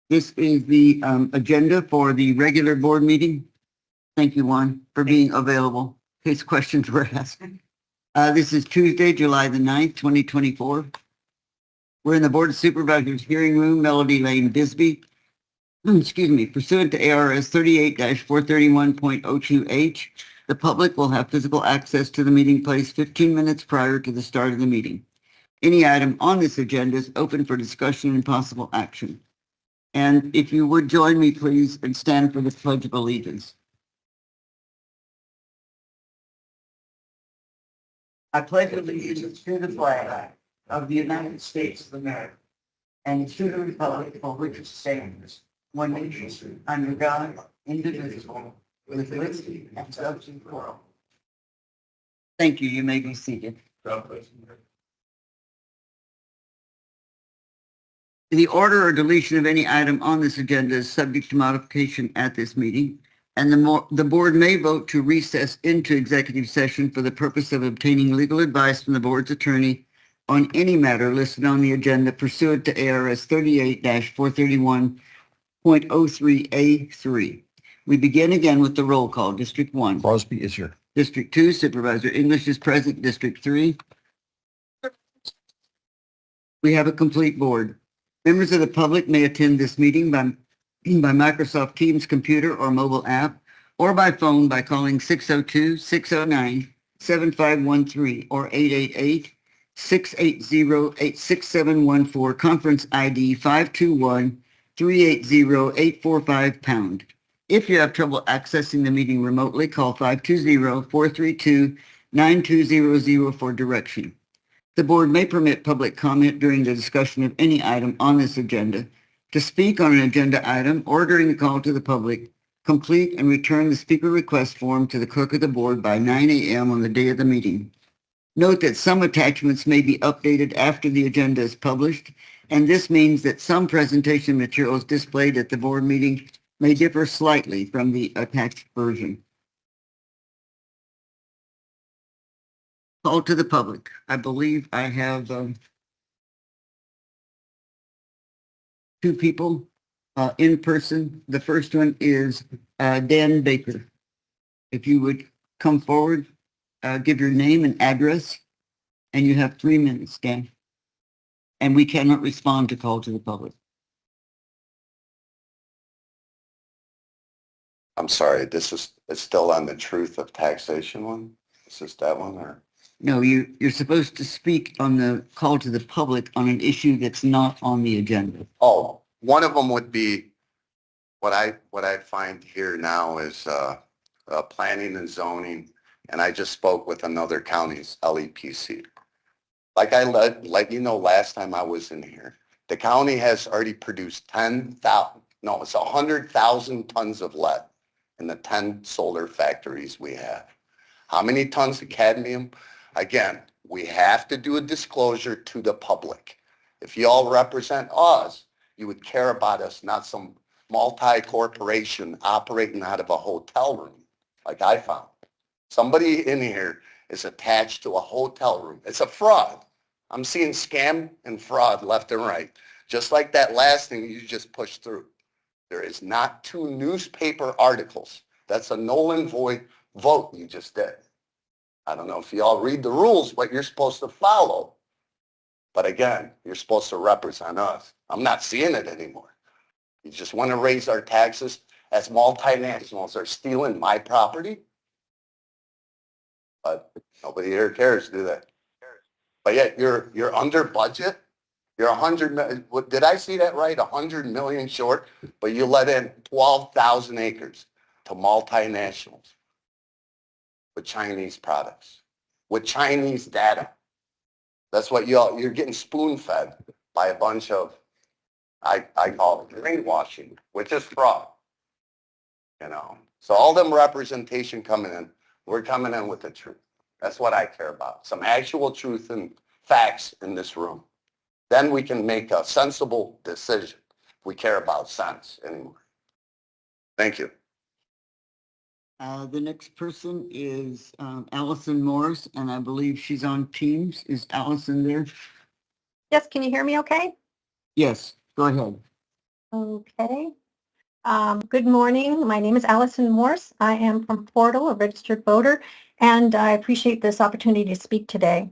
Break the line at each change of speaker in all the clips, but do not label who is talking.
This is the agenda for the regular board meeting. Thank you, Juan, for being available in case questions were asked. This is Tuesday, July the 9th, 2024. We're in the Board of Supervisors hearing room, Melody Lane, Bisbee. Excuse me, pursuant to ARS 38-431.02H, the public will have physical access to the meeting place 15 minutes prior to the start of the meeting. Any item on this agenda is open for discussion and possible action. And if you would join me, please, and stand for the Pledge of Allegiance. I pledge allegiance to the flag of the United States of America and to the republic for which it stands, one nation, under God, indivisible, with liberty and justice for all. Thank you. You may be seated. The order or deletion of any item on this agenda is subject to modification at this meeting, and the board may vote to recess into executive session for the purpose of obtaining legal advice from the board's attorney on any matter listed on the agenda pursuant to ARS 38-431.03A3. We begin again with the roll call. District 1.
Crosby is here.
District 2, Supervisor English is present. District 3. We have a complete board. Members of the public may attend this meeting by Microsoft Teams computer or mobile app, or by phone by calling 602-609-7513 or 888-680-86714, conference ID 521-380-845#. If you have trouble accessing the meeting remotely, call 520-432-9200 for direction. The board may permit public comment during the discussion of any item on this agenda. To speak on an agenda item or during the call to the public, complete and return the speaker request form to the clerk of the board by 9 a.m. on the day of the meeting. Note that some attachments may be updated after the agenda is published, and this means that some presentation materials displayed at the board meeting may differ slightly from the attached version. Call to the public. I believe I have two people in person. The first one is Dan Baker. If you would come forward, give your name and address, and you have 3 minutes, Dan. And we cannot respond to call to the public.
I'm sorry, it's still on the truth of taxation one? Is this that one or?
No, you're supposed to speak on the call to the public on an issue that's not on the agenda.
Oh, one of them would be what I find here now is planning and zoning, and I just spoke with another county's LEPC. Like I let you know last time I was in here, the county has already produced 100,000 tons of lead in the 10 solar factories we have. How many tons of cadmium? Again, we have to do a disclosure to the public. If you all represent us, you would care about us, not some multi-corporation operating out of a hotel room like I found. Somebody in here is attached to a hotel room. It's a fraud. I'm seeing scam and fraud left and right. Just like that last thing you just pushed through. There is not 2 newspaper articles. That's a null and void vote you just did. I don't know if you all read the rules, what you're supposed to follow. But again, you're supposed to represent us. I'm not seeing it anymore. You just want to raise our taxes as multinationals are stealing my property. But nobody here cares, do they? But yet you're under budget. You're 100 million. Did I see that right? 100 million short, but you let in 12,000 acres to multinationals with Chinese products, with Chinese data. That's what you're getting spoon-fed by a bunch of, I call it greenwashing, which is fraud. You know, so all them representation coming in, we're coming in with the truth. That's what I care about. Some actual truth and facts in this room. Then we can make a sensible decision. We care about sense anymore. Thank you.
The next person is Allison Morris, and I believe she's on Teams. Is Allison there?
Yes, can you hear me okay?
Yes, go ahead.
Okay. Good morning. My name is Allison Morse. I am from Portal, a registered voter, and I appreciate this opportunity to speak today.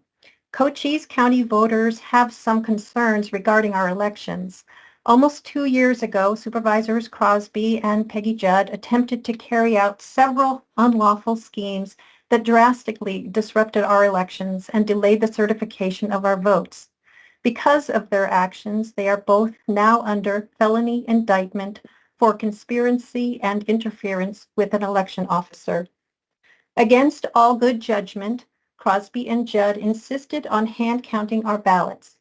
Cochise County voters have some concerns regarding our elections. Almost 2 years ago, Supervisors Crosby and Peggy Judd attempted to carry out several unlawful schemes that drastically disrupted our elections and delayed the certification of our votes. Because of their actions, they are both now under felony indictment for conspiracy and interference with an election officer. Against all good judgment, Crosby and Judd insisted on hand counting our ballots.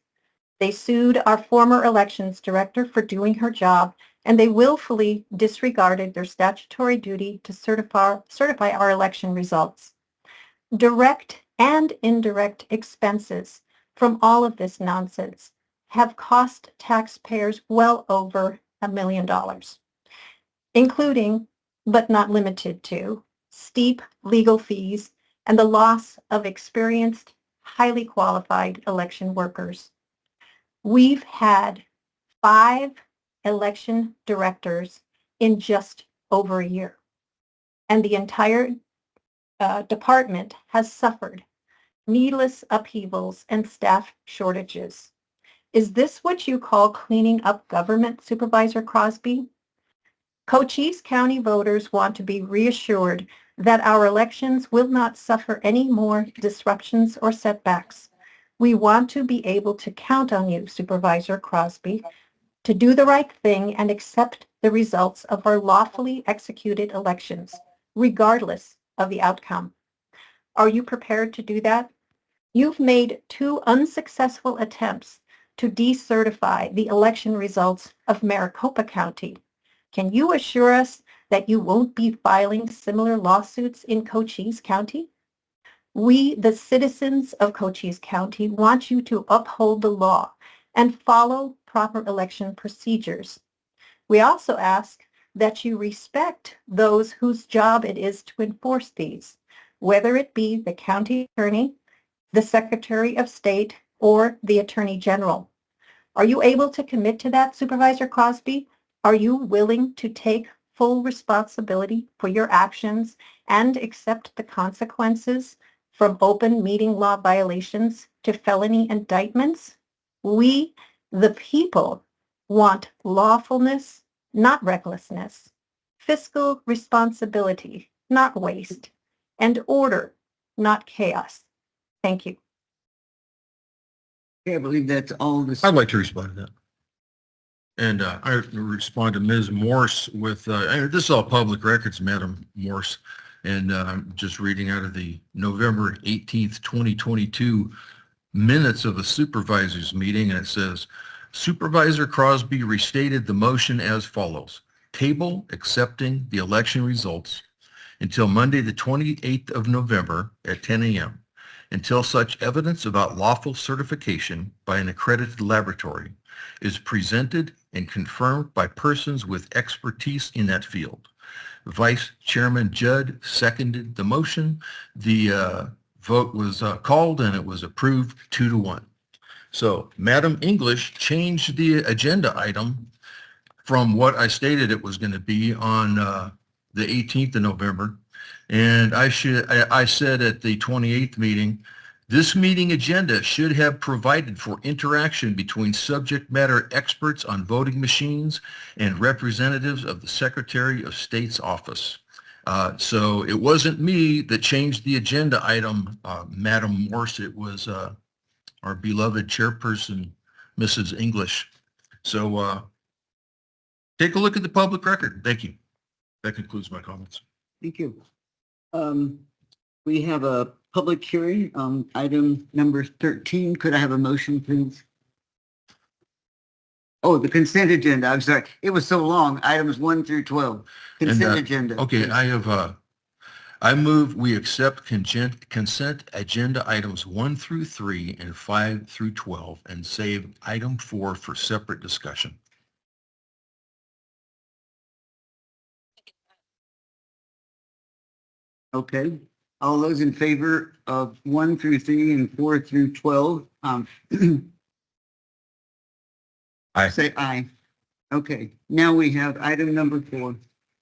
They sued our former elections director for doing her job, and they willfully disregarded their statutory duty to certify our election results. Direct and indirect expenses from all of this nonsense have cost taxpayers well over $1 million, including, but not limited to, steep legal fees and the loss of experienced, highly qualified election workers. We've had 5 election directors in just over a year, and the entire department has suffered needless upheavals and staff shortages. Is this what you call cleaning up government, Supervisor Crosby? Cochise County voters want to be reassured that our elections will not suffer any more disruptions or setbacks. We want to be able to count on you, Supervisor Crosby, to do the right thing and accept the results of our lawfully executed elections, regardless of the outcome. Are you prepared to do that? You've made 2 unsuccessful attempts to decertify the election results of Maricopa County. Can you assure us that you won't be filing similar lawsuits in Cochise County? We, the citizens of Cochise County, want you to uphold the law and follow proper election procedures. We also ask that you respect those whose job it is to enforce these, whether it be the county attorney, the Secretary of State, or the Attorney General. Are you able to commit to that, Supervisor Crosby? Are you willing to take full responsibility for your actions and accept the consequences from open meeting law violations to felony indictments? We, the people, want lawfulness, not recklessness, fiscal responsibility, not waste, and order, not chaos. Thank you.
Okay, I believe that's all this.
I'd like to respond to that. And I respond to Ms. Morse with, this is all public records, Madam Morse. And I'm just reading out of the November 18th, 2022 minutes of the supervisors meeting. And it says, Supervisor Crosby restated the motion as follows. Table accepting the election results until Monday, the 28th of November at 10 a.m. until such evidence about lawful certification by an accredited laboratory is presented and confirmed by persons with expertise in that field. Vice Chairman Judd seconded the motion. The vote was called and it was approved 2-1. So Madam English changed the agenda item from what I stated it was going to be on the 18th of November. And I said at the 28th meeting, this meeting agenda should have provided for interaction between subject matter experts on voting machines and representatives of the Secretary of State's office. So it wasn't me that changed the agenda item, Madam Morse. It was our beloved chairperson, Mrs. English. So take a look at the public record. Thank you. That concludes my comments.
Thank you. We have a public hearing on item number 13. Could I have a motion, please? Oh, the consent agenda. I'm sorry. It was so long. Items 1 through 12. Consent agenda.
Okay, I move we accept consent agenda items 1 through 3 and 5 through 12 and save item 4 for separate discussion.
Okay. All those in favor of 1 through 3 and 4 through 12,
Aye.
say aye. Okay, now we have item number 4.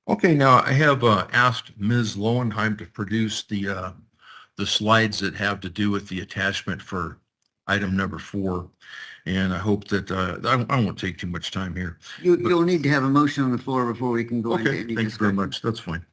Okay, now I have asked Ms. Lowenheim to produce the slides that have to do with the attachment for item number 4. And I hope that I won't take too much time here.
You'll need to have a motion on the floor before we can go into
Okay,
any
thanks very
discussion.
much. That's fine.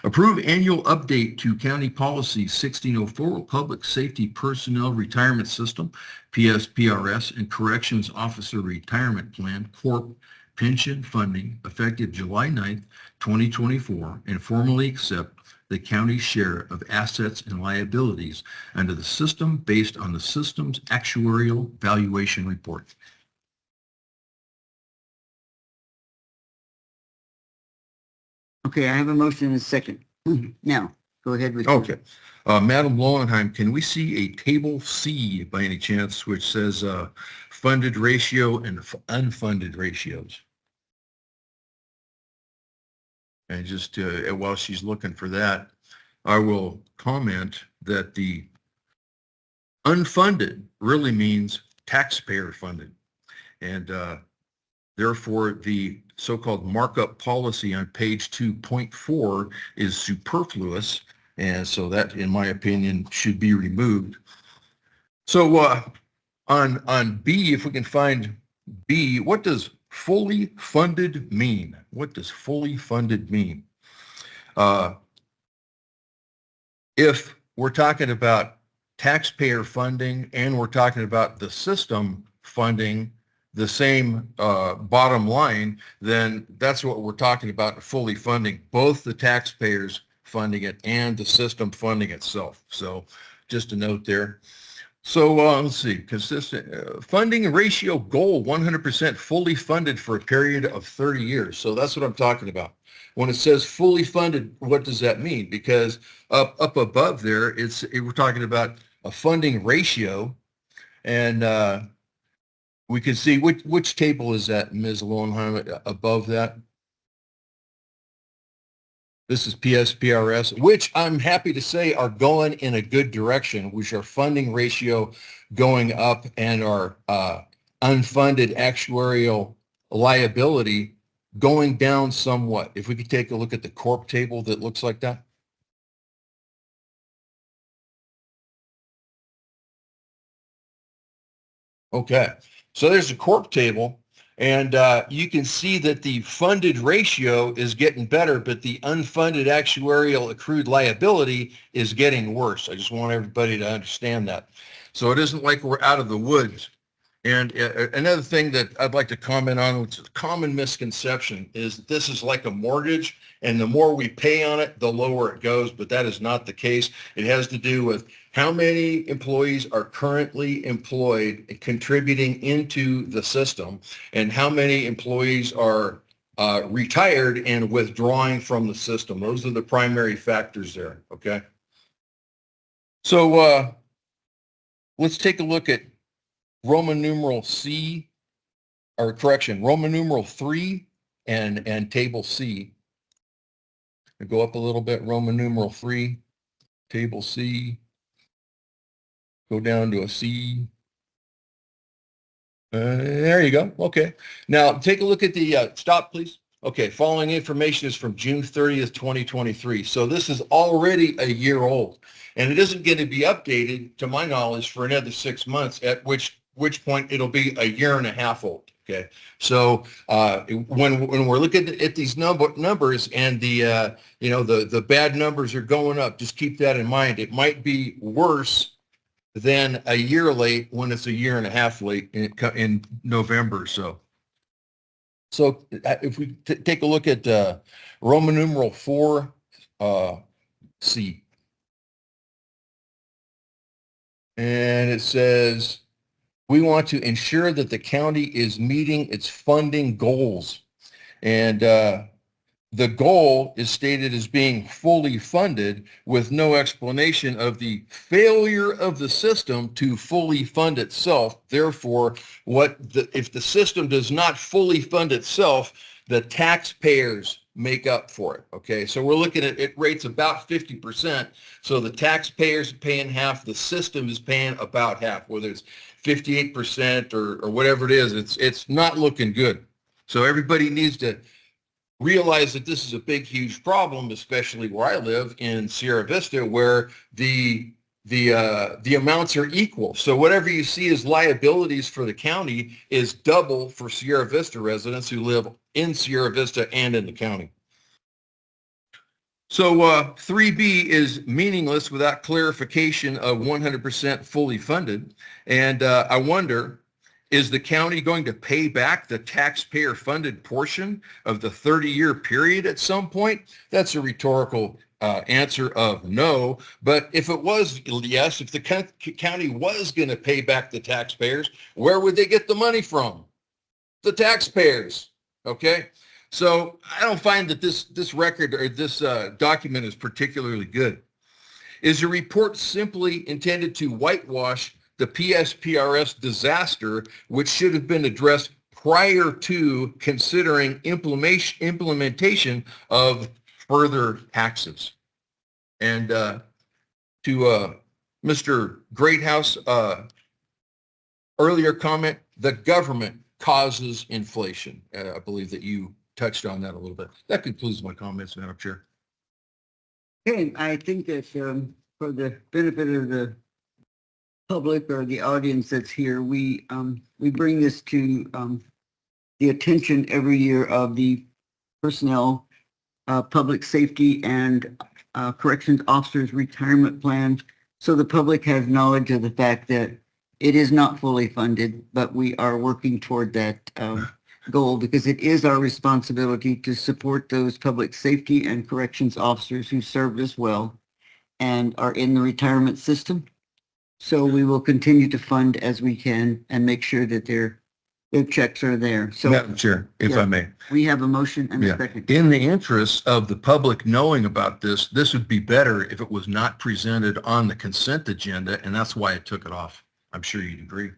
Approve annual update to County Policy 1604, Public Safety Personnel Retirement System, PSPRS, and Corrections Officer Retirement Plan, Corp. Pension funding effective July 9th, 2024, and formally accept the county's share of assets and liabilities under the system based on the system's actuarial valuation report.
Okay, I have a motion and a second. Now, go ahead with.
Okay. Madam Lowenheim, can we see a table C by any chance, which says funded ratio and unfunded ratios? And just while she's looking for that, I will comment that the unfunded really means taxpayer funded. And therefore, the so-called markup policy on page 2.4 is superfluous. And so that, in my opinion, should be removed. So on B, if we can find B, what does fully funded mean? What does fully funded mean? If we're talking about taxpayer funding and we're talking about the system funding the same bottom line, then that's what we're talking about, fully funding, both the taxpayers funding it and the system funding itself. So just a note there. So let's see, consistent funding ratio goal, 100% fully funded for a period of 30 years. So that's what I'm talking about. When it says fully funded, what does that mean? Because up above there, we're talking about a funding ratio, and we can see which table is that, Ms. Lowenheim, above that? This is PSPRS, which I'm happy to say are going in a good direction, which are funding ratio going up and our unfunded actuarial liability going down somewhat. If we could take a look at the corp table that looks like that. Okay, so there's a corp table. And you can see that the funded ratio is getting better, but the unfunded actuarial accrued liability is getting worse. I just want everybody to understand that. So it isn't like we're out of the woods. And another thing that I'd like to comment on, which is a common misconception, is that this is like a mortgage, and the more we pay on it, the lower it goes, but that is not the case. It has to do with how many employees are currently employed and contributing into the system, and how many employees are retired and withdrawing from the system. Those are the primary factors there, okay? So let's take a look at Roman numeral C, or correction, Roman numeral 3 and table C. I'll go up a little bit, Roman numeral 3, table C, go down to a C. There you go. Okay. Now take a look at the, stop please. Okay, following information is from June 30th, 2023. So this is already a year old, and it isn't going to be updated, to my knowledge, for another 6 months, at which point it'll be a year and a half old. Okay, so when we're looking at these numbers and the the bad numbers are going up, just keep that in mind. It might be worse than a year late when it's a year and a half late in November. So if we take a look at Roman numeral 4 C, and it says, we want to ensure that the county is meeting its funding goals. And the goal is stated as being fully funded, with no explanation of the failure of the system to fully fund itself. Therefore, if the system does not fully fund itself, the taxpayers make up for it. Okay, so we're looking at it rates about 50%. So the taxpayers are paying half, the system is paying about half, whether it's 58% or whatever it is. It's not looking good. So everybody needs to realize that this is a big, huge problem, especially where I live in Sierra Vista, where the amounts are equal. So whatever you see as liabilities for the county is double for Sierra Vista residents who live in Sierra Vista and in the county. So 3B is meaningless without clarification of 100% fully funded. And I wonder, is the county going to pay back the taxpayer-funded portion of the 30-year period at some point? That's a rhetorical answer of no. But if it was yes, if the county was going to pay back the taxpayers, where would they get the money from? The taxpayers. Okay. So I don't find that this record or this document is particularly good. Is the report simply intended to whitewash the PSPRS disaster, which should have been addressed prior to considering implementation of further taxes? And to Mr. Greathouse, earlier comment, the government causes inflation. I believe that you touched on that a little bit. That concludes my comments, Madam Chair.
Okay, I think that for the benefit of the public or the audience that's here, we bring this to the attention every year of the personnel, public safety and corrections officers retirement plan. So the public has knowledge of the fact that it is not fully funded, but we are working toward that goal because it is our responsibility to support those public safety and corrections officers who served us well and are in the retirement system. So we will continue to fund as we can and make sure that their checks are there. So
Madam Chair, if I may.
we have a motion and a second.
In the interest of the public knowing about this would be better if it was not presented on the consent agenda, and that's why I took it off. I'm sure you'd agree.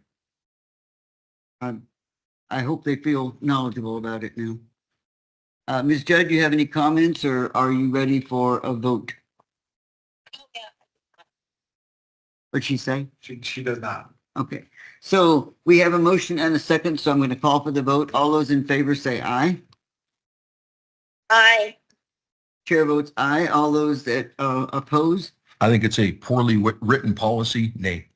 I hope they feel knowledgeable about it now. Ms. Judd, you have any comments or are you ready for a vote? What'd she say?
She does not.
Okay, so we have a motion and a second, so I'm going to call for the vote. All those in favor say aye.
Aye.
Chair votes aye. All those that oppose?
I think it's a poorly written policy, nay.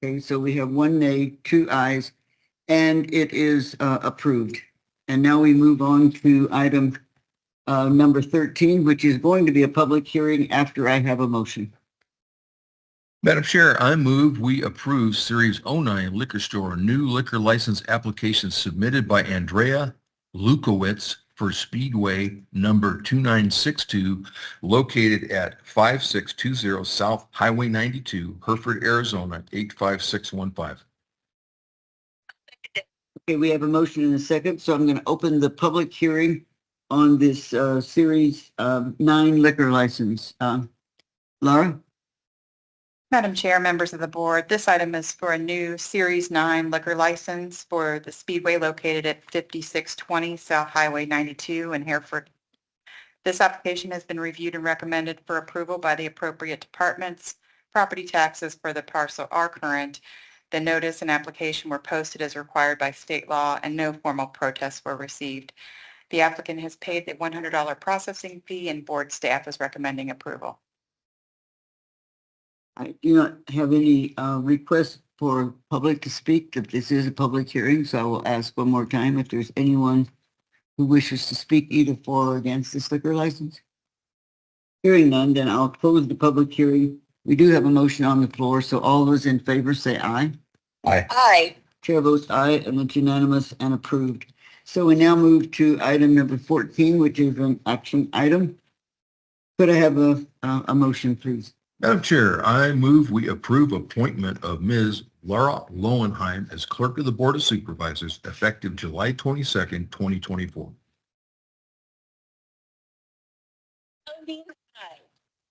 Okay, so we have 1 nay, 2 ayes, and it is approved. And now we move on to item number 13, which is going to be a public hearing after I have a motion.
Madam Chair, I move we approve Series 09 Liquor Store new liquor license application submitted by Andrea Lukowitz for Speedway number 2962, located at 5620 South Highway 92, Hereford, Arizona, 85615.
Okay, we have a motion and a second, so I'm going to open the public hearing on this Series 9 liquor license. Laura?
Madam Chair, members of the board, this item is for a new Series 9 liquor license for the Speedway located at 5620 South Highway 92 in Hereford. This application has been reviewed and recommended for approval by the appropriate departments. Property taxes for the parcel are current. The notice and application were posted as required by state law and no formal protests were received. The applicant has paid the $100 processing fee and board staff is recommending approval.
I do not have any requests for public to speak. If this is a public hearing, so I will ask one more time if there's anyone who wishes to speak either for or against this liquor license. Hearing none, then I'll close the public hearing. We do have a motion on the floor, so all those in favor say aye.
Aye.
Aye.
Chair votes aye, and it's unanimous and approved. So we now move to item number 14, which is an action item. Could I have a motion, please?
Madam Chair, I move we approve appointment of Ms. Laura Lowenheim as Clerk of the Board of Supervisors effective July 22nd, 2024.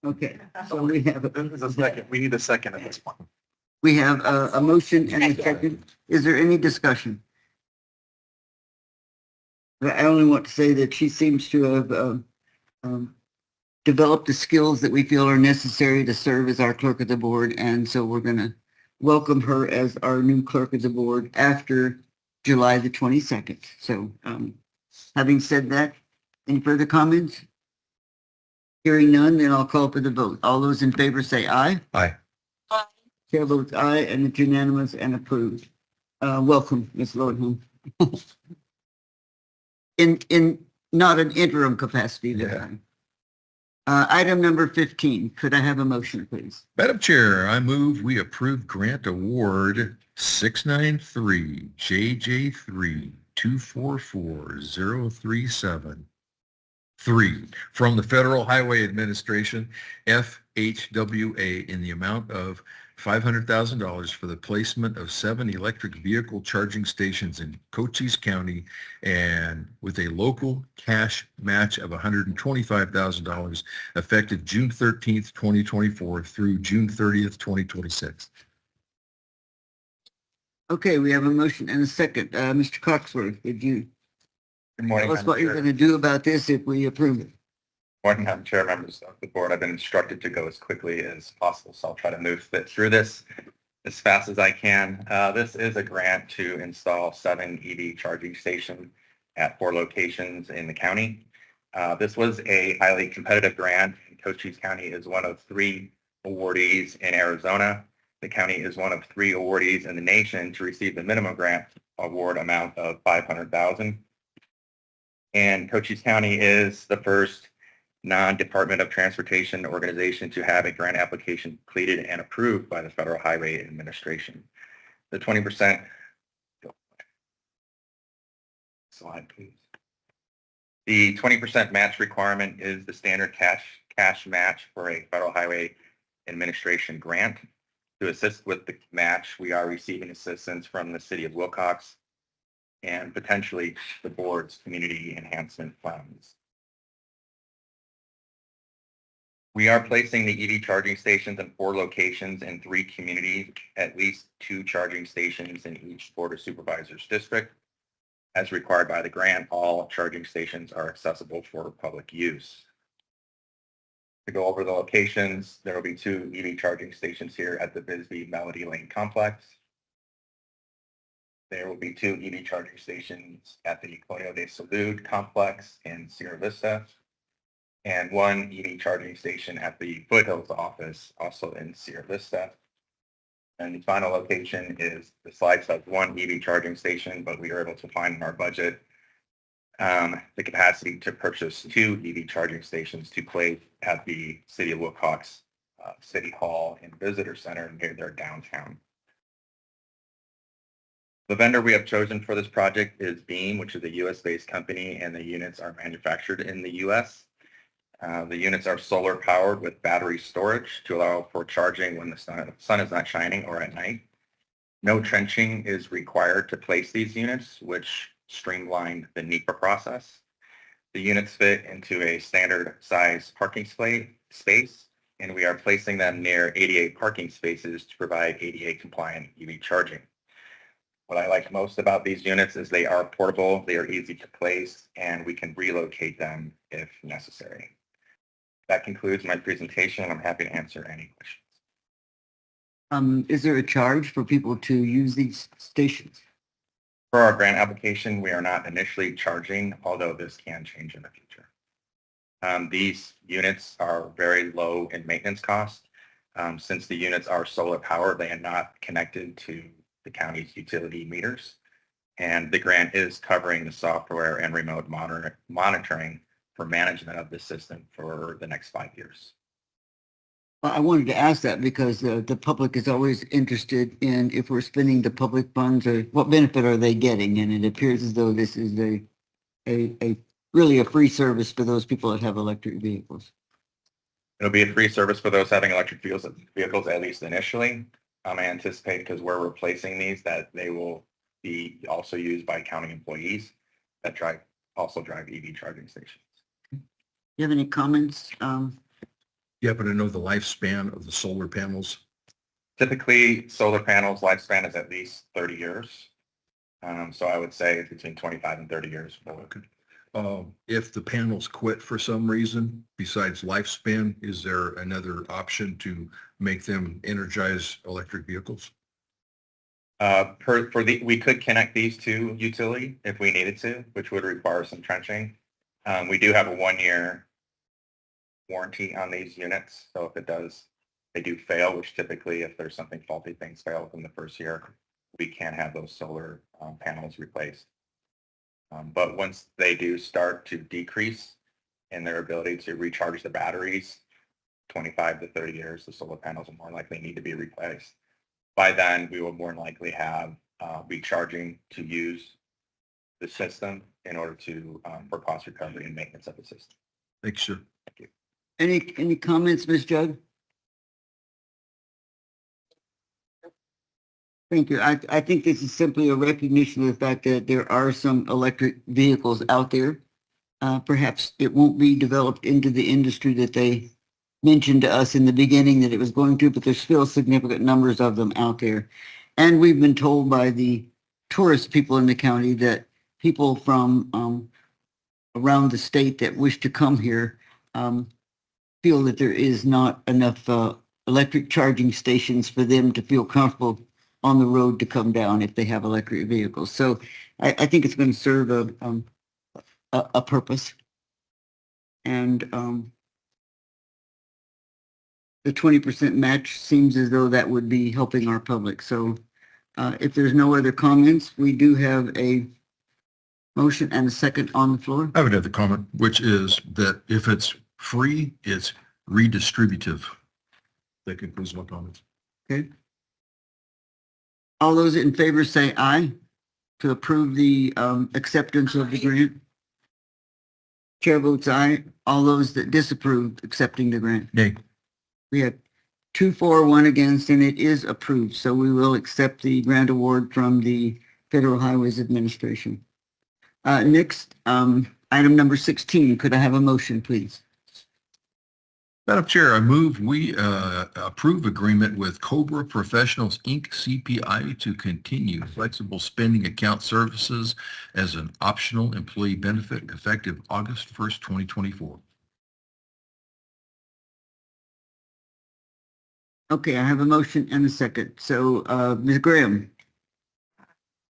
Okay, so we have
This is a second. We need a second at this point.
we have a motion and a second. Is there any discussion? I only want to say that she seems to have develop the skills that we feel are necessary to serve as our clerk of the board. And so we're going to welcome her as our new clerk of the board after July the 22nd. So Having said that, any further comments? Hearing none, then I'll call for the vote. All those in favor say aye.
Aye.
Chair votes aye, and it's unanimous and approved. Welcome, Ms. Lordholm. In not an interim capacity this
Yeah.
time. Item number 15, could I have a motion, please?
Madam Chair, I move we approve grant award 693 JJ3 244 037 from the Federal Highway Administration, FHWA, in the amount of $500,000 for the placement of 7 electric vehicle charging stations in Cochise County, and with a local cash match of $125,000 effective June 13th, 2024 through June 30th, 2026.
Okay, we have a motion and a second. Mr. Coxworth, did you
Good morning,
tell us
Madam
what you're
Chair.
going to do about this if we approve it?
Morning, Madam Chair, members of the board. I've been instructed to go as quickly as possible, so I'll try to move through this as fast as I can. This is a grant to install 7 EV charging stations at 4 locations in the county. This was a highly competitive grant. Cochise County is one of 3 awardees in Arizona. The county is one of 3 awardees in the nation to receive the minimum grant award amount of $500,000. And Cochise County is the first non-Department of Transportation organization to have a grant application completed and approved by the Federal Highway Administration. The 20%, slide please. The 20% match requirement is the standard cash match for a Federal Highway Administration grant. To assist with the match, we are receiving assistance from the City of Wilcox and potentially the board's community enhancement funds. We are placing the EV charging stations in 4 locations in 3 communities, at least 2 charging stations in each Board of Supervisors district. As required by the grant, all charging stations are accessible for public use. To go over the locations, there will be 2 EV charging stations here at the Bisbee Melody Lane Complex. There will be 2 EV charging stations at the Coyo de Salud Complex in Sierra Vista, and 1 EV charging station at the Foothills office, also in Sierra Vista. And the final location is the slide says 1 EV charging station, but we were able to find in our budget the capacity to purchase 2 EV charging stations to place at the City of Wilcox City Hall and Visitor Center near their downtown. The vendor we have chosen for this project is Beam, which is a US-based company, and the units are manufactured in the US. The units are solar powered with battery storage to allow for charging when the sun is not shining or at night. No trenching is required to place these units, which streamlined the NEPA process. The units fit into a standard size parking space, and we are placing them near ADA parking spaces to provide ADA compliant EV charging. What I like most about these units is they are portable, they are easy to place, and we can relocate them if necessary. That concludes my presentation. I'm happy to answer any questions.
Is there a charge for people to use these stations?
For our grant application, we are not initially charging, although this can change in the future. These units are very low in maintenance cost. Since the units are solar powered, they are not connected to the county's utility meters. And the grant is covering the software and remote monitoring for management of the system for the next 5 years.
Well, I wanted to ask that because the public is always interested in if we're spending the public funds or what benefit are they getting? And it appears as though this is really a free service for those people that have electric vehicles.
It'll be a free service for those having electric vehicles, at least initially. I anticipate, because we're replacing these, that they will be also used by county employees that also drive EV charging stations.
Do you have any comments?
You happen to know the lifespan of the solar panels?
Typically, solar panels lifespan is at least 30 years. So I would say between 25 and 30 years.
If the panels quit for some reason, besides lifespan, is there another option to make them energize electric vehicles?
We could connect these to utility if we needed to, which would require some trenching. We do have a 1-year warranty on these units. So if they do fail, which typically if there's something faulty, things fail within the first year, we can have those solar panels replaced. But once they do start to decrease in their ability to recharge the batteries, 25 to 30 years, the solar panels will more likely need to be replaced. By then, we will more than likely have recharging to use the system in order to for cost recovery and maintenance of the system.
Thanks, sir.
Thank you.
Any comments, Ms. Judd? Thank you. I think this is simply a recognition of the fact that there are some electric vehicles out there. Perhaps it won't be developed into the industry that they mentioned to us in the beginning that it was going to, but there's still significant numbers of them out there. And we've been told by the tourist people in the county that people from around the state that wish to come here feel that there is not enough electric charging stations for them to feel comfortable on the road to come down if they have electric vehicles. So I think it's going to serve a purpose. And the 20% match seems as though that would be helping our public. So if there's no other comments, we do have a motion and a second on the floor.
I would have the comment, which is that if it's free, it's redistributive. That concludes my comments.
Okay. All those in favor say aye to approve the acceptance of the grant. Chair votes aye. All those that disapprove accepting the grant.
Nay.
We have 2 for, 1 against, and it is approved. So we will accept the grant award from the Federal Highways Administration. Next, item number 16. Could I have a motion, please?
Madam Chair, I move we approve agreement with Cobra Professionals, Inc., CPI, to continue flexible spending account services as an optional employee benefit effective August 1st, 2024.
Okay, I have a motion and a second. So, Ms. Graham.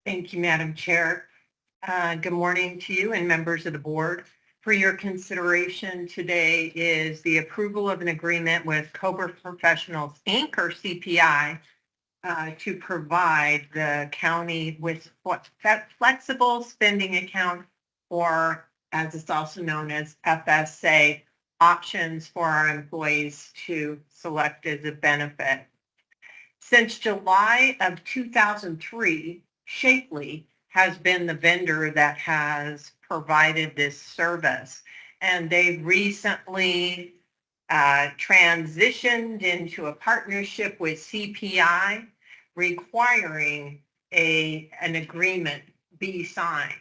Thank you, Madam Chair. Good morning to you and members of the board. For your consideration today is the approval of an agreement with Cobra Professionals, Inc., or CPI, to provide the county with flexible spending account, or as it's also known as FSA, options for our employees to select as a benefit. Since July of 2003, Shapely has been the vendor that has provided this service, and they've recently transitioned into a partnership with CPI, requiring an agreement be signed.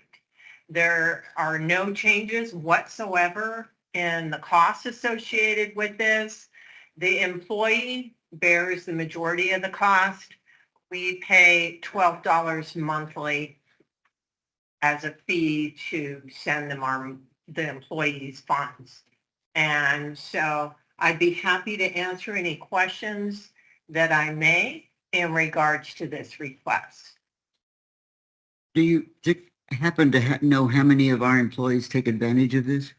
There are no changes whatsoever in the costs associated with this. The employee bears the majority of the cost. We pay $12 monthly as a fee to send them the employees' funds. And so I'd be happy to answer any questions that I may in regards to this request.
Do you happen to know how many of our employees take advantage of this?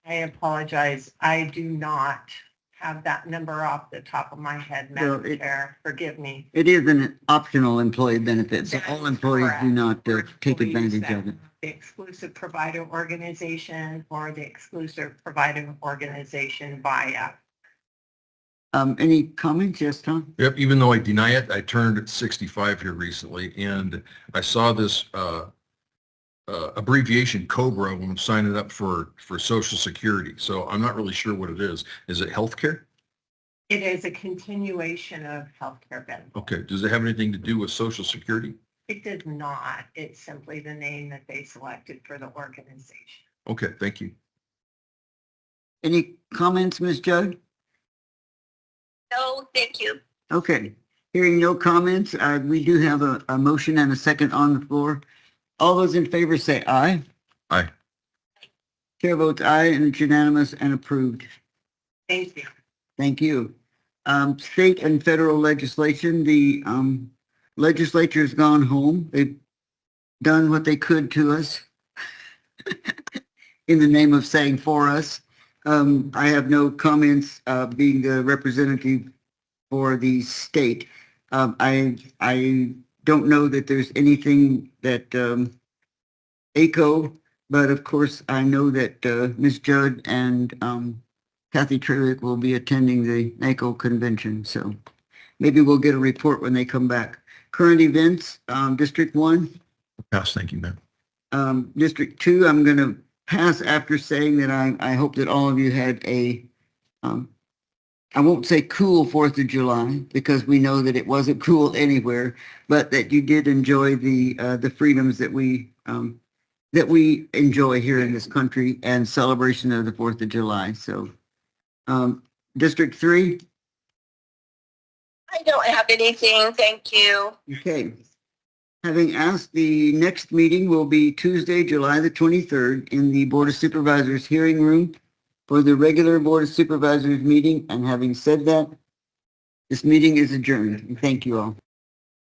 I apologize. I do not have that number off the top of my head, Madam Chair. Forgive me.
It is an optional employee benefit, so
That
all
is
employees
correct.
do not
For
take
employees
advantage
that
of it.
The exclusive provider organization or the exclusive provider organization buyout.
Any comments? Yes, Tom?
Yep, even though I deny it, I turned 65 here recently, and I saw this abbreviation COBRA when I'm signing up for Social Security. So I'm not really sure what it is. Is it healthcare?
It is a continuation of healthcare benefits.
Okay. Does it have anything to do with Social Security?
It does not. It's simply the name that they selected for the organization.
Okay, thank you.
Any comments, Ms. Judd?
No, thank you.
Okay. Hearing no comments, we do have a motion and a second on the floor. All those in favor say aye.
Aye.
Chair votes aye, and it's unanimous and approved.
Thank you.
Thank you. State and federal legislation, the Legislature's gone home. They've done what they could to us in the name of saying for us. I have no comments, being the representative for the state. I don't know that there's anything that, ACO, but of course I know that, Ms. Judd and, Kathy Trelick will be attending the NACO convention, so maybe we'll get a report when they come back. Current events, District 1.
Pass, thank you, Mayor.
District 2, I'm going to pass after saying that I hope that all of you had a, I won't say cool 4th of July because we know that it wasn't cool anywhere, but that you did enjoy the freedoms that we enjoy here in this country and celebration of the 4th of July. So, District 3.
I don't have anything, thank you.
Okay. Having asked, the next meeting will be Tuesday, July the 23rd in the Board of Supervisors hearing room for the regular Board of Supervisors meeting. And having said that, this meeting is adjourned. Thank you all.